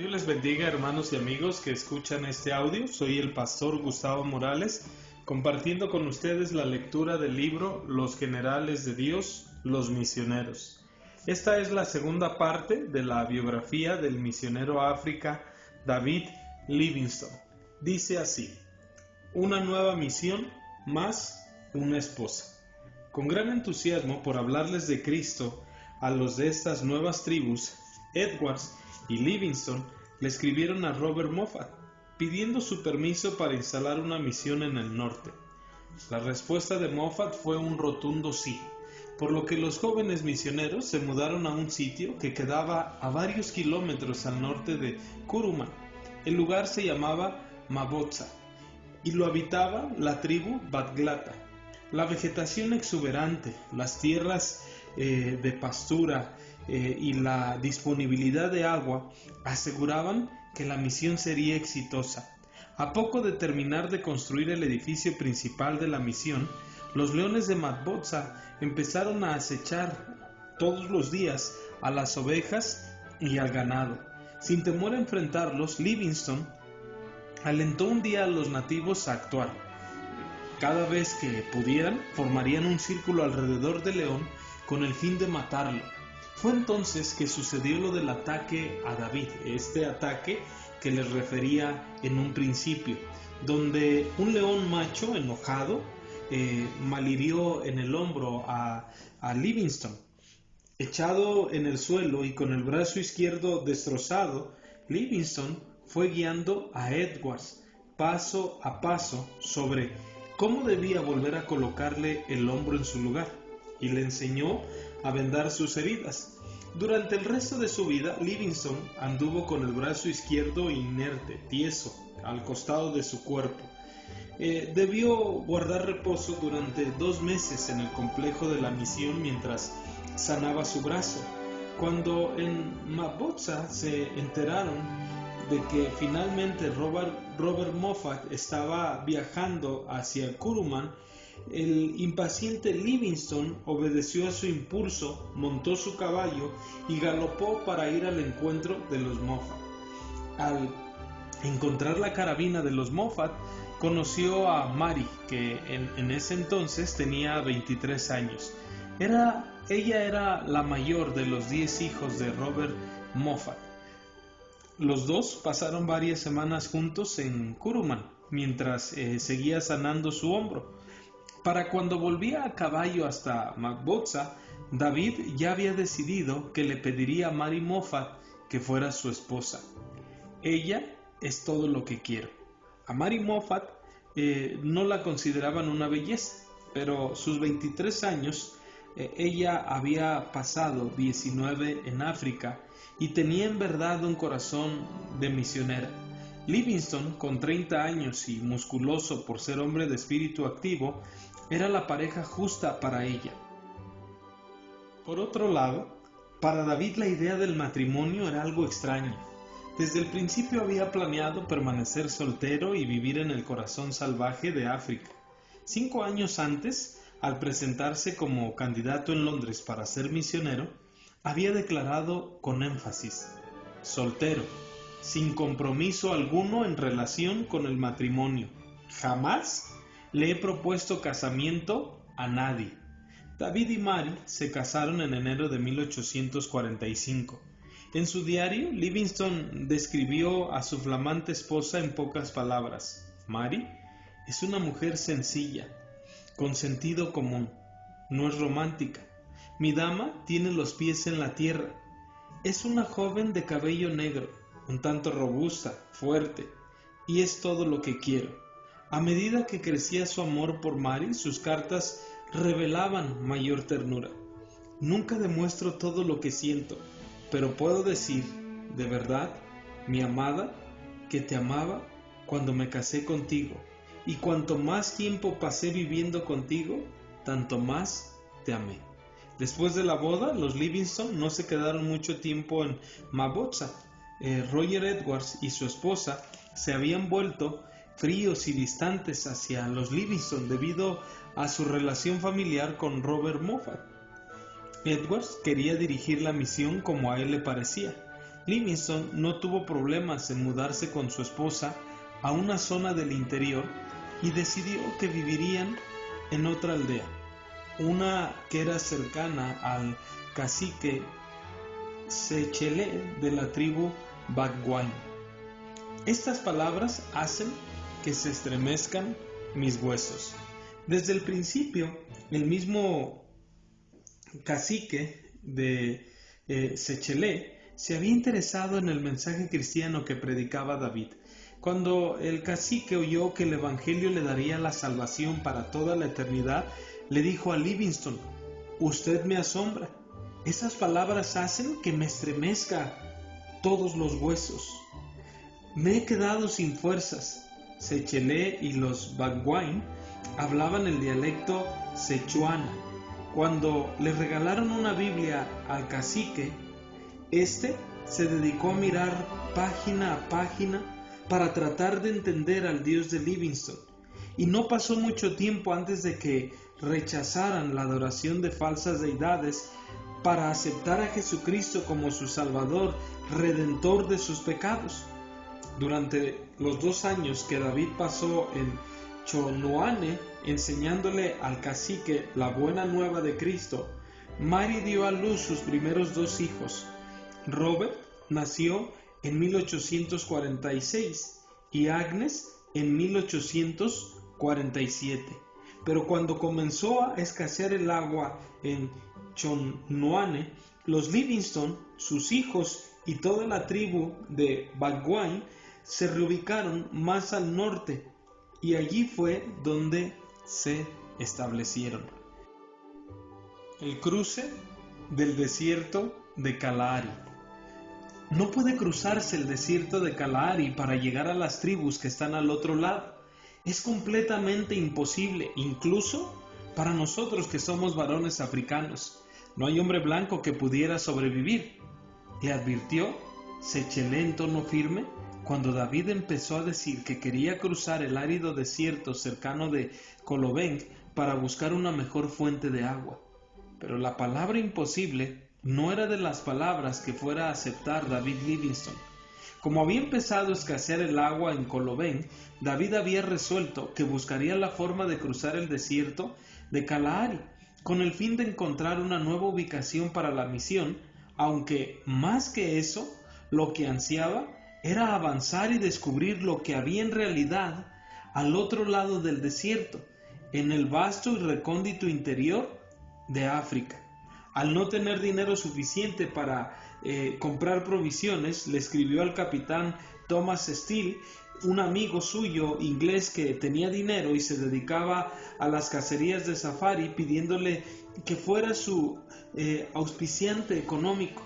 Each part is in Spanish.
Dios les bendiga, hermanos y amigos que escuchan este audio. Soy el pastor Gustavo Morales, compartiendo con ustedes la lectura del libro Los Generales de Dios, los Misioneros. Esta es la segunda parte de la biografía del misionero a África, David Livingstone. Dice así: una nueva misión más una esposa. Con gran entusiasmo por hablarles de Cristo a los de estas nuevas tribus, Edwards y Livingstone le escribieron a Robert Moffat, pidiendo su permiso para instalar una misión en el norte. La respuesta de Moffat fue un rotundo sí, por lo que los jóvenes misioneros se mudaron a un sitio que quedaba a varios kilómetros al norte de Kuruman. El lugar se llamaba Mabotsa y lo habitaba la tribu Badglata. La vegetación exuberante, las tierras de pastura y la disponibilidad de agua aseguraban que la misión sería exitosa. A poco de terminar de construir el edificio principal de la misión, los leones de Mabotsa empezaron a acechar todos los días a las ovejas y al ganado. Sin temor a enfrentarlos, Livingstone alentó un día a los nativos a actuar. Cada vez que pudieran, formarían un círculo alrededor del león con el fin de matarlo. Fue entonces que sucedió lo del ataque a David, este ataque que les refería en un principio, donde un león macho enojado malhirió en el hombro a Livingstone. Echado en el suelo y con el brazo izquierdo destrozado, Livingstone fue guiando a Edwards paso a paso sobre cómo debía volver a colocarle el hombro en su lugar, y le enseñó a vendar sus heridas. Durante el resto de su vida, Livingstone anduvo con el brazo izquierdo inerte, tieso, al costado de su cuerpo. Debió guardar reposo durante 2 meses en el complejo de la misión mientras sanaba su brazo. Cuando en Mabotsa se enteraron de que finalmente Robert Moffat estaba viajando hacia Kuruman, el impaciente Livingstone obedeció a su impulso, montó su caballo y galopó para ir al encuentro de los Moffat. Al encontrar la carabina de los Moffat, conoció a Mary, que en ese entonces tenía 23 años. Ella era la mayor de los 10 hijos de Robert Moffat. Los dos pasaron varias semanas juntos en Kuruman, mientras seguía sanando su hombro. Para cuando volvía a caballo hasta Mabotsa, David ya había decidido que le pediría a Mary Moffat que fuera su esposa. Ella es todo lo que quiero. A Mary Moffat no la consideraban una belleza, pero sus 23 años, ella había pasado 19 en África y tenía en verdad un corazón de misionera. Livingstone, con 30 años y musculoso por ser hombre de espíritu activo, era la pareja justa para ella. Por otro lado, para David la idea del matrimonio era algo extraño. Desde el principio había planeado permanecer soltero y vivir en el corazón salvaje de África. 5 años antes, al presentarse como candidato en Londres para ser misionero, había declarado con énfasis: soltero, sin compromiso alguno en relación con el matrimonio. Jamás le he propuesto casamiento a nadie. David y Mary se casaron en enero de 1845. En su diario, Livingstone describió a su flamante esposa en pocas palabras: Mary es una mujer sencilla, con sentido común, no es romántica. Mi dama tiene los pies en la tierra. Es una joven de cabello negro, un tanto robusta, fuerte, y es todo lo que quiero. A medida que crecía su amor por Mary, sus cartas revelaban mayor ternura. Nunca demuestro todo lo que siento, pero puedo decir, de verdad, mi amada, que te amaba cuando me casé contigo, y cuanto más tiempo pasé viviendo contigo, tanto más te amé. Después de la boda, los Livingstone no se quedaron mucho tiempo en Mabotsa. Roger Edwards y su esposa se habían vuelto fríos y distantes hacia los Livingstone debido a su relación familiar con Robert Moffat. Edwards quería dirigir la misión como a él le parecía, Livingstone no tuvo problemas en mudarse con su esposa a una zona del interior y decidió que vivirían en otra aldea, una que era cercana al cacique Sechelé de la tribu Bagwine. Estas palabras hacen que se estremezcan mis huesos. Desde el principio, el mismo cacique de Sechelé se había interesado en el mensaje cristiano que predicaba David. Cuando el cacique oyó que el evangelio le daría la salvación para toda la eternidad, le dijo a Livingstone: «Usted me asombra. Esas palabras hacen que me estremezca todos los huesos. Me he quedado sin fuerzas». Sechelé y los Bagwine hablaban el dialecto sechuana. Cuando le regalaron una Biblia al cacique, este se dedicó a mirar página a página para tratar de entender al Dios de Livingstone. Y no pasó mucho tiempo antes de que rechazaran la adoración de falsas deidades para aceptar a Jesucristo como su Salvador, Redentor de sus pecados. Durante los 2 años que David pasó en Chonoane enseñándole al cacique la buena nueva de Cristo, Mary dio a luz sus primeros 2 hijos. Robert nació en 1846 y Agnes en 1847. Pero cuando comenzó a escasear el agua en Chonoane, los Livingstone, sus hijos y toda la tribu de Bagwine se reubicaron más al norte y allí fue donde se establecieron. El cruce del desierto de Kalahari. No puede cruzarse el desierto de Kalahari para llegar a las tribus que están al otro lado. Es completamente imposible, incluso para nosotros que somos varones africanos. No hay hombre blanco que pudiera sobrevivir. Le advirtió Sechelé en tono firme cuando David empezó a decir que quería cruzar el árido desierto cercano de Kolobeng para buscar una mejor fuente de agua. Pero la palabra imposible no era de las palabras que fuera a aceptar David Livingstone. Como había empezado a escasear el agua en Kolobeng, David había resuelto que buscaría la forma de cruzar el desierto de Kalahari, con el fin de encontrar una nueva ubicación para la misión, aunque más que eso, lo que ansiaba era avanzar y descubrir lo que había en realidad al otro lado del desierto, en el vasto y recóndito interior de África. Al no tener dinero suficiente para comprar provisiones, le escribió al capitán Thomas Steele, un amigo suyo inglés que tenía dinero y se dedicaba a las cacerías de safari, pidiéndole que fuera su auspiciante económico.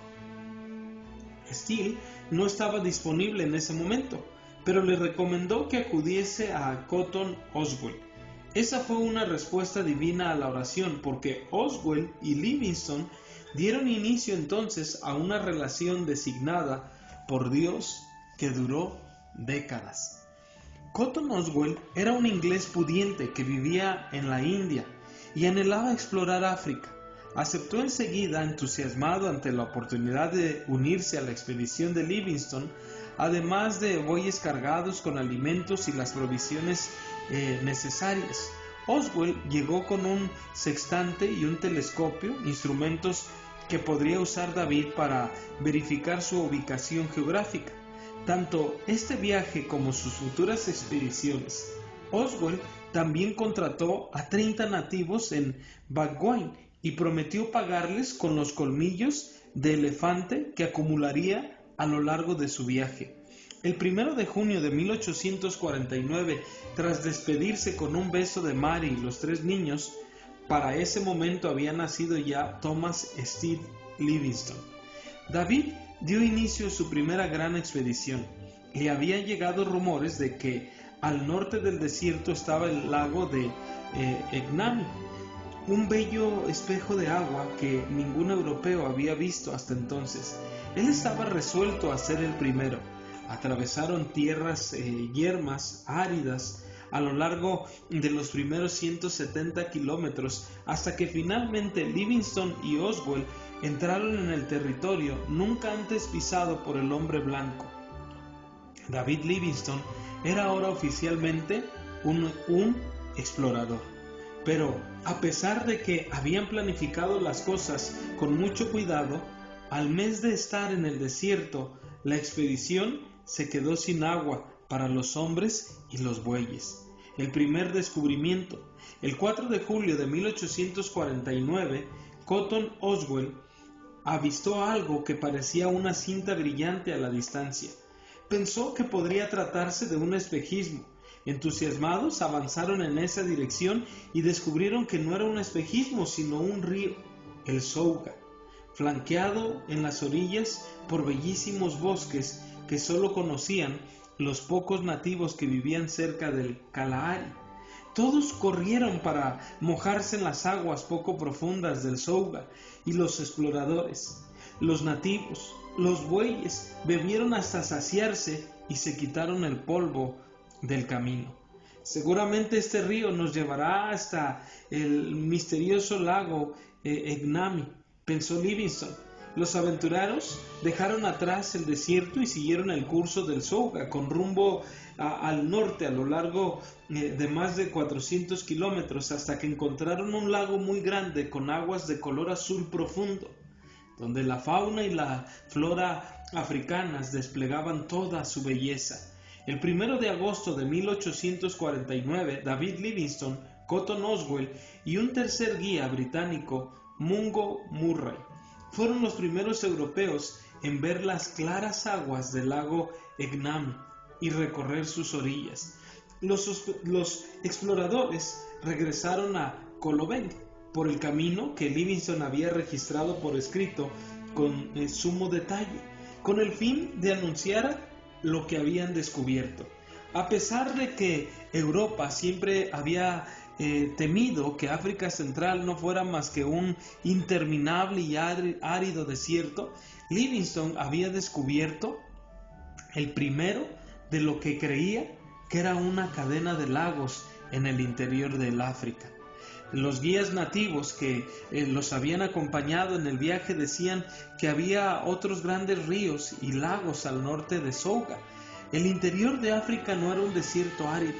Steele no estaba disponible en ese momento, pero le recomendó que acudiese a Cotton Oswell. Esa fue una respuesta divina a la oración, porque Oswell y Livingstone dieron inicio entonces a una relación designada por Dios que duró décadas. Cotton Oswell era un inglés pudiente que vivía en la India y anhelaba explorar África. Aceptó enseguida, entusiasmado ante la oportunidad de unirse a la expedición de Livingstone, además de bueyes cargados con alimentos y las provisiones necesarias. Oswell llegó con un sextante y un telescopio, instrumentos que podría usar David para verificar su ubicación geográfica. Tanto este viaje como sus futuras expediciones, Oswell también contrató a 30 nativos en Bagwine y prometió pagarles con los colmillos de elefante que acumularía a lo largo de su viaje. El 1 de junio de 1849, tras despedirse con un beso de Mary y los 3 niños, para ese momento había nacido ya Thomas Steele Livingstone. David dio inicio a su primera gran expedición. Le habían llegado rumores de que al norte del desierto estaba el lago de Egnami, un bello espejo de agua que ningún europeo había visto hasta entonces. Él estaba resuelto a ser el primero. Atravesaron tierras yermas, áridas, a lo largo de los primeros 170 kilómetros, hasta que finalmente Livingstone y Oswell entraron en el territorio nunca antes pisado por el hombre blanco. David Livingstone era ahora oficialmente un explorador. Pero a pesar de que habían planificado las cosas con mucho cuidado, al mes de estar en el desierto, la expedición se quedó sin agua para los hombres y los bueyes. El primer descubrimiento. El 4 de julio de 1849, Cotton Oswell avistó algo que parecía una cinta brillante a la distancia. Pensó que podría tratarse de un espejismo. Entusiasmados, avanzaron en esa dirección y descubrieron que no era un espejismo, sino un río, el Souga, flanqueado en las orillas por bellísimos bosques que solo conocían los pocos nativos que vivían cerca del Kalahari. Todos corrieron para mojarse en las aguas poco profundas del Souga, y los exploradores, los nativos, los bueyes bebieron hasta saciarse y se quitaron el polvo del camino. Seguramente este río nos llevará hasta el misterioso lago Egnami, pensó Livingstone. Los aventureros dejaron atrás el desierto y siguieron el curso del Souga con rumbo al norte a lo largo de más de 400 kilómetros hasta que encontraron un lago muy grande con aguas de color azul profundo, donde la fauna y la flora africanas desplegaban toda su belleza. El 1 de agosto de 1849, David Livingstone, Cotton Oswell y un tercer guía británico, Mungo Murray, fueron los primeros europeos en ver las claras aguas del lago Egnami y recorrer sus orillas. Los exploradores regresaron a Kolobeng por el camino que Livingstone había registrado por escrito con sumo detalle, con el fin de anunciar lo que habían descubierto. A pesar de que Europa siempre había temido que África Central no fuera más que un interminable y árido desierto, Livingstone había descubierto el primero de lo que creía que era una cadena de lagos en el interior del África. Los guías nativos que los habían acompañado en el viaje decían que había otros grandes ríos y lagos al norte de Souga. El interior de África no era un desierto árido.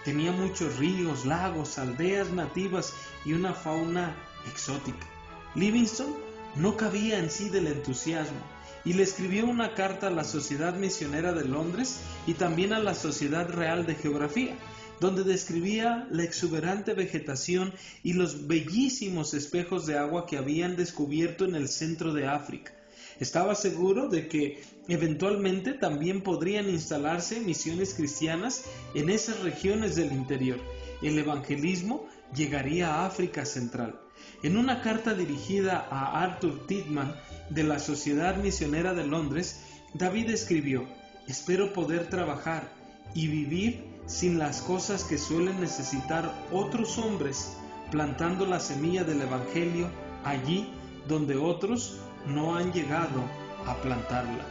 Tenía muchos ríos, lagos, aldeas nativas y una fauna exótica. Livingstone no cabía en sí del entusiasmo y le escribió una carta a la Sociedad Misionera de Londres y también a la Sociedad Real de Geografía, donde describía la exuberante vegetación y los bellísimos espejos de agua que habían descubierto en el centro de África. Estaba seguro de que eventualmente también podrían instalarse misiones cristianas en esas regiones del interior. El evangelismo llegaría a África Central. En una carta dirigida a Arthur Titman de la Sociedad Misionera de Londres, David escribió: «Espero poder trabajar y vivir sin las cosas que suelen necesitar otros hombres, plantando la semilla del Evangelio allí donde otros no han llegado a plantarla».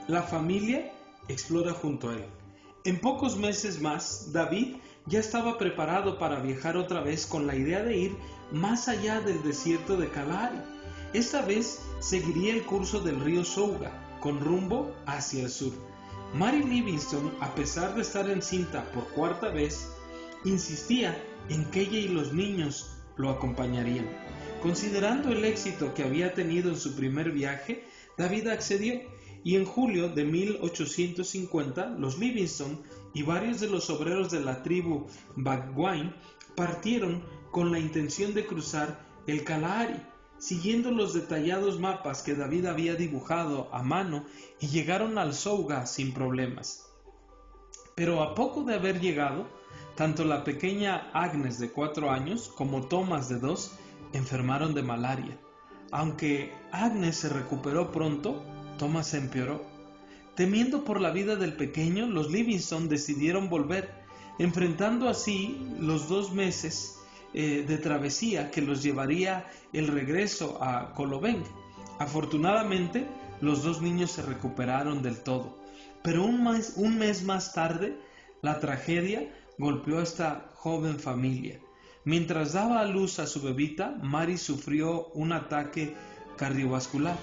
La familia explora junto a él. En pocos meses más, David ya estaba preparado para viajar otra vez con la idea de ir más allá del desierto de Kalahari. Esta vez seguiría el curso del río Souga, con rumbo hacia el sur. Mary Livingstone, a pesar de estar encinta por cuarta vez, insistía en que ella y los niños lo acompañarían. Considerando el éxito que había tenido en su primer viaje, David accedió, y en julio de 1850 los Livingstone y varios de los obreros de la tribu Bagwine partieron con la intención de cruzar el Kalahari, siguiendo los detallados mapas que David había dibujado a mano, y llegaron al Souga sin problemas. Pero a poco de haber llegado, tanto la pequeña Agnes de 4 años como Thomas de 2 enfermaron de malaria. Aunque Agnes se recuperó pronto, Thomas empeoró. Temiendo por la vida del pequeño, los Livingstone decidieron volver, enfrentando así los 2 meses de travesía que los llevaría el regreso a Kolobeng. Afortunadamente, los 2 niños se recuperaron del todo, pero un mes más tarde, la tragedia golpeó a esta joven familia. Mientras daba a luz a su bebita, Mary sufrió un ataque cardiovascular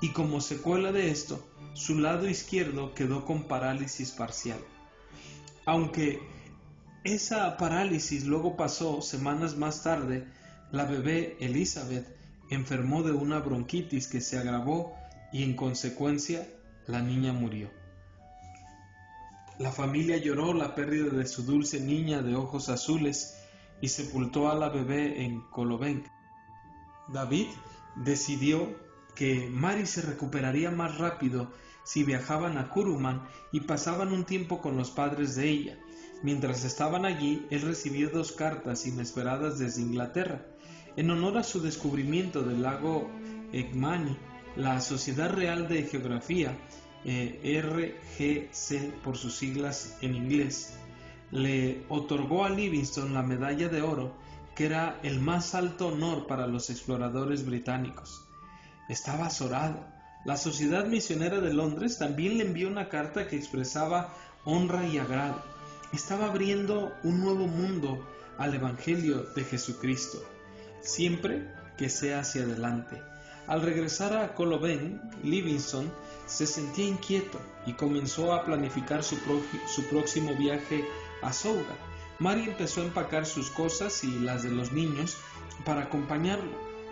y como secuela de esto, su lado izquierdo quedó con parálisis parcial. Aunque esa parálisis luego pasó, semanas más tarde, la bebé Elizabeth enfermó de una bronquitis que se agravó y en consecuencia la niña murió. La familia lloró la pérdida de su dulce niña de ojos azules y sepultó a la bebé en Kolobenk. David decidió que Mary se recuperaría más rápido si viajaban a Kuruman y pasaban un tiempo con los padres de ella. Mientras estaban allí, él recibió 2 cartas inesperadas desde Inglaterra. En honor a su descubrimiento del lago Egmani, la Sociedad Real de Geografía, RGC por sus siglas en inglés, le otorgó a Livingstone la medalla de oro, que era el más alto honor para los exploradores británicos. Estaba azorado. La Sociedad Misionera de Londres también le envió una carta que expresaba honra y agrado. Estaba abriendo un nuevo mundo al Evangelio de Jesucristo, siempre que sea hacia adelante. Al regresar a Kolobenk, Livingstone se sentía inquieto y comenzó a planificar su próximo viaje a Souga. Mary empezó a empacar sus cosas y las de los niños para acompañarlo,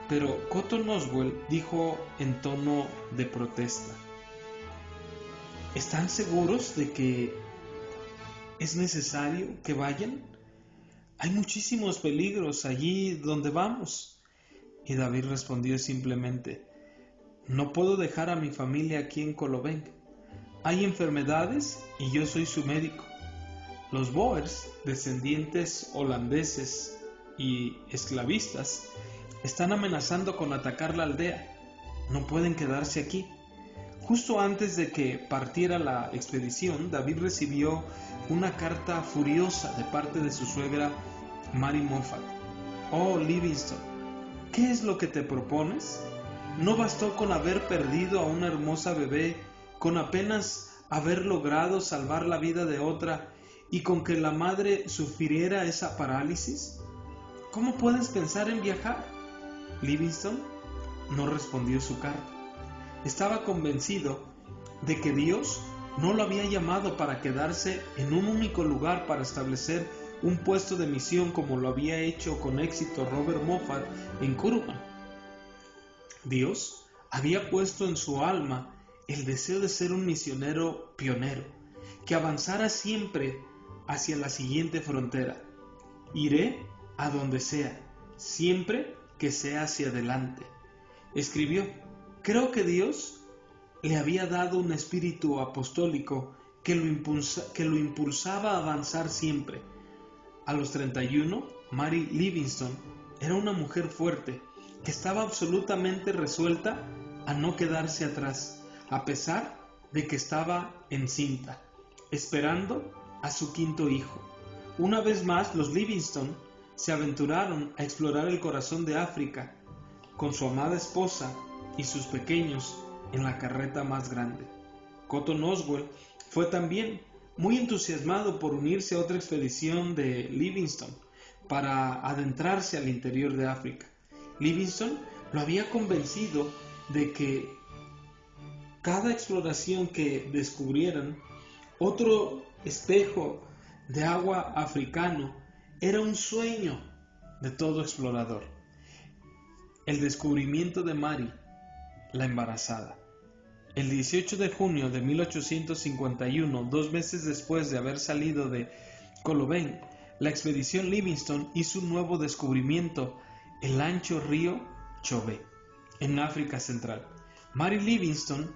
pero Cotton Oswell dijo en tono de protesta: ¿están seguros de que es necesario que vayan? Hay muchísimos peligros allí donde vamos. Y David respondió simplemente: no puedo dejar a mi familia aquí en Kolobenk. Hay enfermedades y yo soy su médico. Los Boers, descendientes holandeses y esclavistas, están amenazando con atacar la aldea. No pueden quedarse aquí. Justo antes de que partiera la expedición, David recibió una carta furiosa de parte de su suegra Mary Moffat. Oh, Livingstone, ¿qué es lo que te propones? ¿No bastó con haber perdido a una hermosa bebé, con apenas haber logrado salvar la vida de otra y con que la madre sufriera esa parálisis? ¿Cómo puedes pensar en viajar? Livingstone no respondió su carta. Estaba convencido de que Dios no lo había llamado para quedarse en un único lugar para establecer un puesto de misión como lo había hecho con éxito Robert Moffat en Kuruman. Dios había puesto en su alma el deseo de ser un misionero pionero, que avanzara siempre hacia la siguiente frontera. Iré a donde sea, siempre que sea hacia adelante. Escribió: creo que Dios le había dado un espíritu apostólico que lo impulsaba a avanzar siempre. A los 31, Mary Livingstone era una mujer fuerte que estaba absolutamente resuelta a no quedarse atrás, a pesar de que estaba encinta, esperando a su 5º hijo. Una vez más, los Livingstone se aventuraron a explorar el corazón de África, con su amada esposa y sus pequeños en la carreta más grande. Cotton Oswell fue también muy entusiasmado por unirse a otra expedición de Livingstone para adentrarse al interior de África. Livingstone lo había convencido de que cada exploración que descubrieran, otro espejo de agua africano, era un sueño de todo explorador. El descubrimiento de Mary, la embarazada. El 18 de junio de 1851, 2 meses después de haber salido de Kolobenk, la expedición Livingstone hizo un nuevo descubrimiento: el ancho río Chobe, en África Central. Mary Livingstone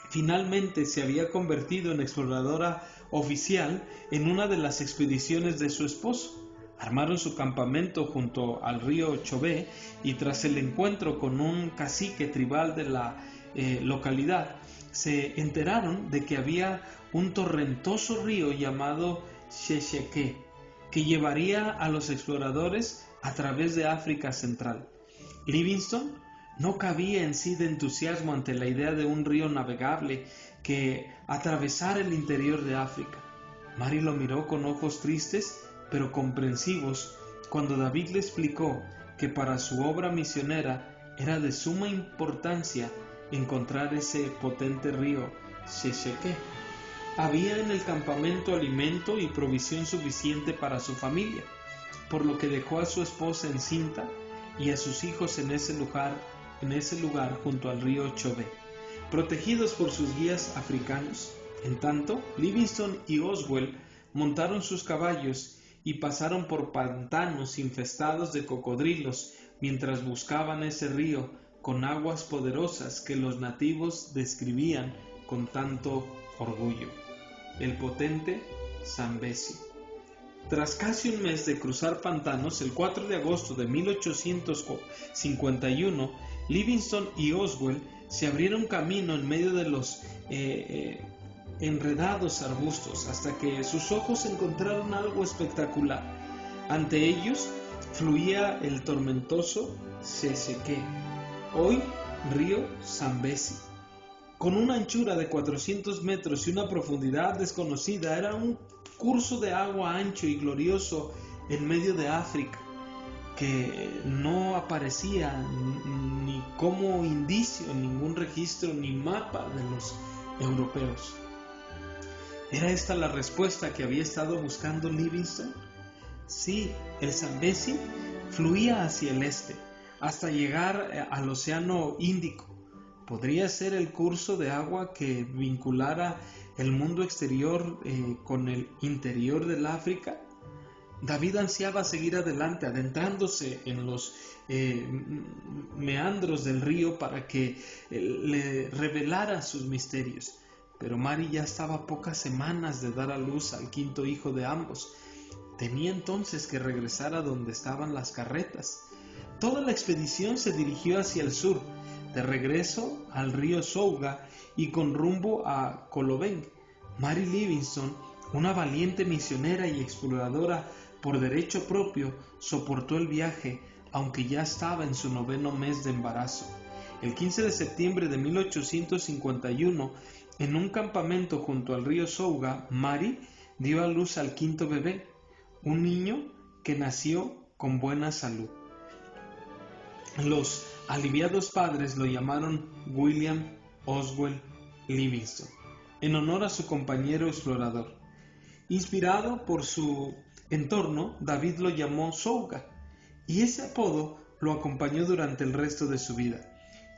finalmente se había convertido en exploradora oficial en una de las expediciones de su esposo. Armaron su campamento junto al río Chobe y tras el encuentro con un cacique tribal de la localidad, se enteraron de que había un torrentoso río llamado Shesheke que llevaría a los exploradores a través de África Central. Livingstone no cabía en sí de entusiasmo ante la idea de un río navegable que atravesara el interior de África. Mary lo miró con ojos tristes pero comprensivos cuando David le explicó que para su obra misionera Era de suma importancia encontrar ese potente río Shesheke. Había en el campamento alimento y provisión suficiente para su familia, por lo que dejó a su esposa encinta y a sus hijos en ese lugar junto al río Chobe, protegidos por sus guías africanos. En tanto, Livingstone y Oswell montaron sus caballos y pasaron por pantanos infestados de cocodrilos mientras buscaban ese río con aguas poderosas que los nativos describían con tanto orgullo, el potente Zambezi. Tras casi un mes de cruzar pantanos, el 4 de agosto de 1851, Livingstone y Oswell se abrieron camino en medio de los enredados arbustos hasta que sus ojos encontraron algo espectacular. Ante ellos fluía el tormentoso Shesheke, hoy río Zambezi. Con una anchura de 400 metros y una profundidad desconocida, era un curso de agua ancho y glorioso en medio de África, que no aparecía ni como indicio en ningún registro ni mapa de los europeos. ¿Era esta la respuesta que había estado buscando Livingstone? Sí, el Zambezi fluía hacia el este, hasta llegar al Océano Índico. ¿Podría ser el curso de agua que vinculara el mundo exterior con el interior del África? David ansiaba seguir adelante, adentrándose en los meandros del río para que le revelara sus misterios. Pero Mary ya estaba a pocas semanas de dar a luz al quinto hijo de ambos. Tenía entonces que regresar a donde estaban las carretas. Toda la expedición se dirigió hacia el sur, de regreso al río Souga y con rumbo a Kolobeng. Mary Livingstone, una valiente misionera y exploradora por derecho propio, soportó el viaje, aunque ya estaba en su 9º mes de embarazo. El 15 de septiembre de 1851, en un campamento junto al río Souga, Mary dio a luz al quinto bebé, un niño que nació con buena salud. Los aliviados padres lo llamaron William Oswell Livingstone, en honor a su compañero explorador. Inspirado por su entorno, David lo llamó Souga, y ese apodo lo acompañó durante el resto de su vida.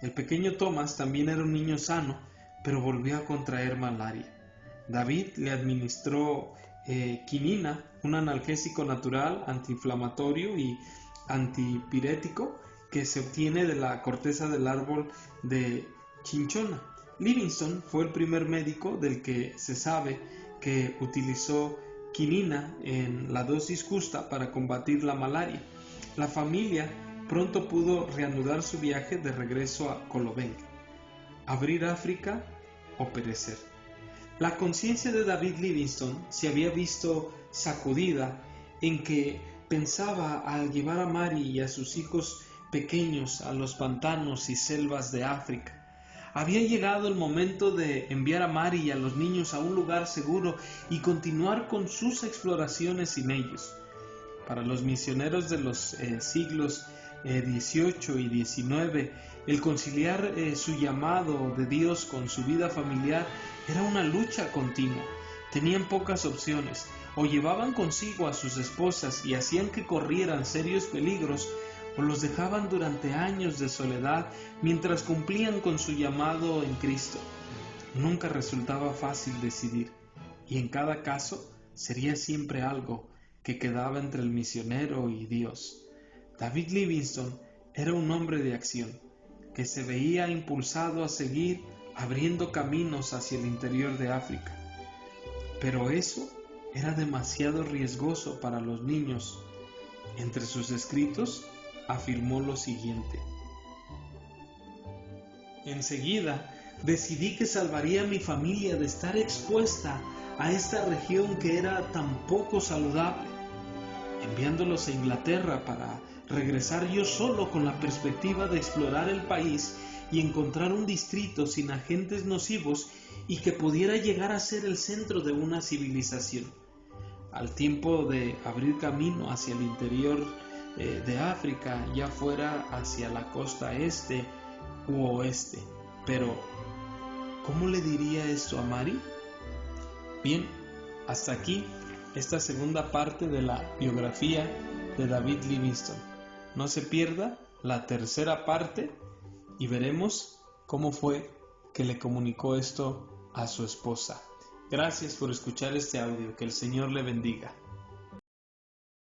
El pequeño Thomas también era un niño sano, pero volvió a contraer malaria. David le administró quinina, un analgésico natural, antiinflamatorio y antipirético que se obtiene de la corteza del árbol de chinchona. Livingstone fue el primer médico del que se sabe que utilizó quinina en la dosis justa para combatir la malaria. La familia pronto pudo reanudar su viaje de regreso a Kolobeng. Abrir África o perecer. La conciencia de David Livingstone se había visto sacudida en que pensaba al llevar a Mary y a sus hijos pequeños a los pantanos y selvas de África. Había llegado el momento de enviar a Mary y a los niños a un lugar seguro y continuar con sus exploraciones sin ellos. Para los misioneros de los siglos XVIII y XIX, el conciliar su llamado de Dios con su vida familiar era una lucha continua. Tenían pocas opciones: o llevaban consigo a sus esposas y hacían que corrieran serios peligros, o los dejaban durante años de soledad mientras cumplían con su llamado en Cristo. Nunca resultaba fácil decidir, y en cada caso sería siempre algo que quedaba entre el misionero y Dios. David Livingstone era un hombre de acción, que se veía impulsado a seguir abriendo caminos hacia el interior de África. Pero eso era demasiado riesgoso para los niños. Entre sus escritos afirmó lo siguiente: enseguida decidí que salvaría a mi familia de estar expuesta a esta región que era tan poco saludable, enviándolos a Inglaterra para regresar yo solo con la perspectiva de explorar el país y encontrar un distrito sin agentes nocivos y que pudiera llegar a ser el centro de una civilización. Al tiempo de abrir camino hacia el interior de África, ya fuera hacia la costa este u oeste. Pero, ¿cómo le diría esto a Mary? Bien, hasta aquí esta segunda parte de la biografía de David Livingstone. No se pierda la tercera parte y veremos cómo fue que le comunicó esto a su esposa. Gracias por escuchar este audio. Que el Señor le bendiga.